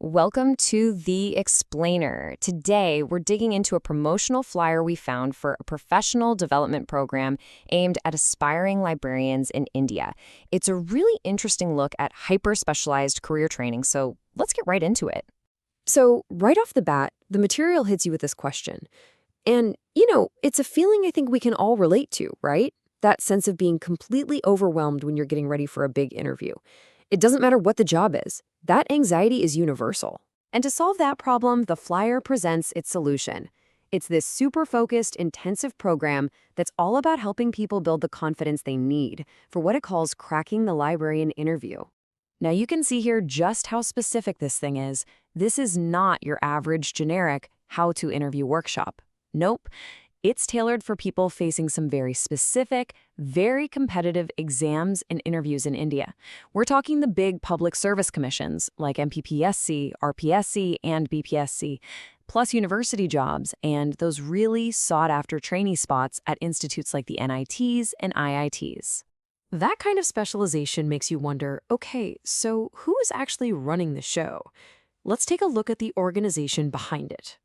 Welcome to The Explainer. Today, we're digging into a promotional flyer we found for a professional development program aimed at aspiring librarians in India. It's a really interesting look at hyper-specialized career training, so let's get right into it. So, right off the bat, the material hits you with this question. And, it's a feeling I think we can all relate to, right? That sense of being completely overwhelmed when you're getting ready for a big interview. It doesn't matter what the job is. That anxiety is universal. And to solve that problem, the flyer presents its solution. It's this super focused, intensive program that's all about helping people build the confidence they need for what it calls cracking the librarian interview. Now you can see here just how specific this thing is. This is not your average generic how-to interview workshop. Nope. It's tailored for people facing some very specific, very competitive exams and interviews in India. We're talking the big public service commissions like MPPSC, RPSC, and BPSC, plus university jobs and those really sought-after trainee spots at institutes like the NITs and IITs. That kind of specialization makes you wonder, okay, so who is actually running the show? Let's take a look at the organization behind it.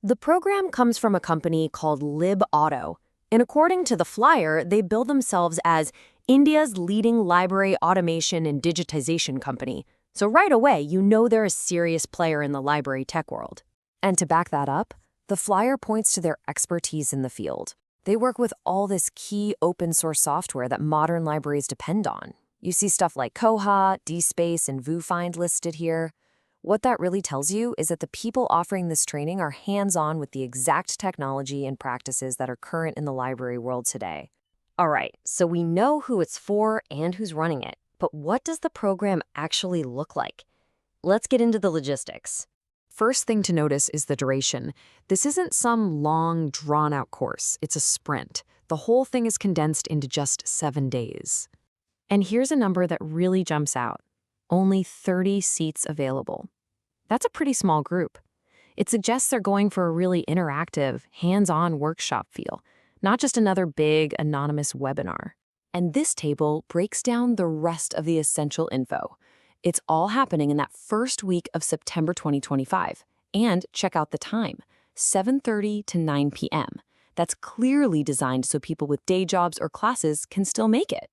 The program comes from a company called LibAuto, and according to the flyer, they bill themselves as India's leading library automation and digitization company. So right away, you know they're a serious player in the library tech world. And to back that up, the flyer points to their expertise in the field. They work with all this key open source software that modern libraries depend on. You see stuff like Koha, DSpace, and VuFind listed here. What that really tells you is that the people offering this training are hands-on with the exact technology and practices that are current in the library world today. All right, so we know who it's for and who's running it, but what does the program actually look like? Let's get into the logistics. First thing to notice is the duration. This isn't some long, drawn-out course. It's a sprint. The whole thing is condensed into just 7 days. And here's a number that really jumps out. Only 30 seats available. That's a pretty small group. It suggests they're going for a really interactive, hands-on workshop feel, not just another big, anonymous webinar. And this table breaks down the rest of the essential info. It's all happening in that first week of September 2025. And check out the time, 7:30 to 9 p.m. That's clearly designed so people with day jobs or classes can still make it.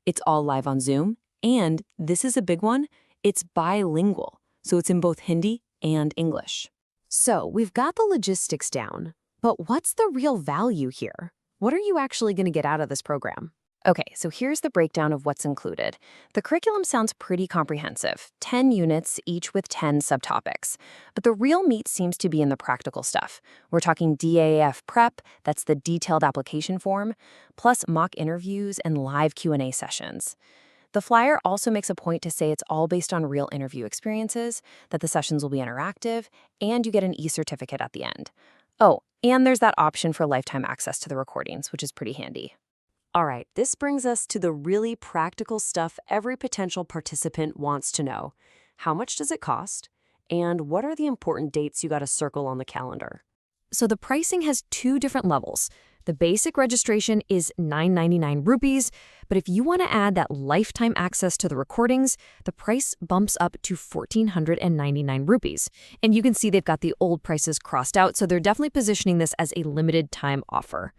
It's all live on Zoom, and this is a big one, it's bilingual. So it's in both Hindi and English. So we've got the logistics down, but what's the real value here? What are you actually going to get out of this program? Okay, so here's the breakdown of what's included. The curriculum sounds pretty comprehensive, 10 units, each with 10 subtopics. But the real meat seems to be in the practical stuff. We're talking DAF prep, that's the detailed application form, plus mock interviews and live Q&A sessions. The flyer also makes a point to say it's all based on real interview experiences, that the sessions will be interactive, and you get an e-certificate at the end. Oh, and there's that option for lifetime access to the recordings, which is pretty handy. All right, this brings us to the really practical stuff every potential participant wants to know. How much does it cost? And what are the important dates you got to circle on the calendar? So the pricing has 2 different levels. The basic registration is 999 rupees, but if you want to add that lifetime access to the recordings, the price bumps up to 1,499 rupees. And you can see they've got the old prices crossed out, so they're definitely positioning this as a limited time offer.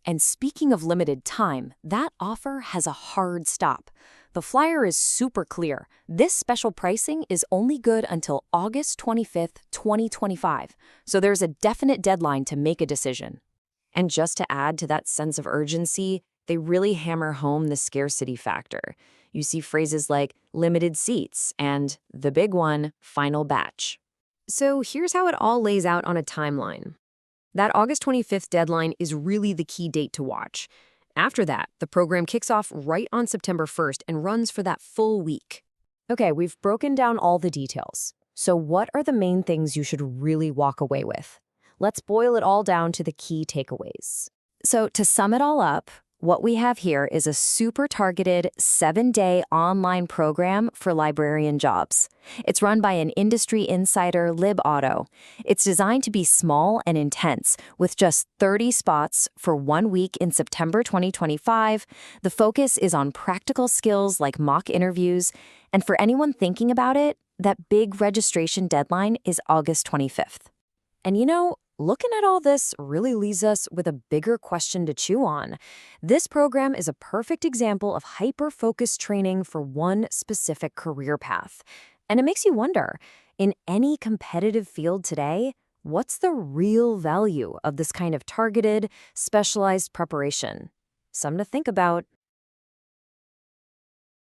And speaking of limited time, that offer has a hard stop. The flyer is super clear. This special pricing is only good until August 25th, 2025. So there's a definite deadline to make a decision. And just to add to that sense of urgency, they really hammer home the scarcity factor. You see phrases like limited seats and the big one, final batch. So here's how it all lays out on a timeline. That August 25th deadline is really the key date to watch. After that, the program kicks off right on September 1st and runs for that full week. Okay, we've broken down all the details. So what are the main things you should really walk away with? Let's boil it all down to the key takeaways. So to sum it all up, what we have here is a super targeted 7-day online program for librarian jobs. It's run by an industry insider, LibAuto. It's designed to be small and intense, with just 30 spots for 1 week in September 2025. The focus is on practical skills like mock interviews, and for anyone thinking about it, that big registration deadline is August 25th. And looking at all this really leaves us with a bigger question to chew on. This program is a perfect example of hyper-focused training for one specific career path. And it makes you wonder, in any competitive field today, what's the real value of this kind of targeted, specialized preparation? Something to think about.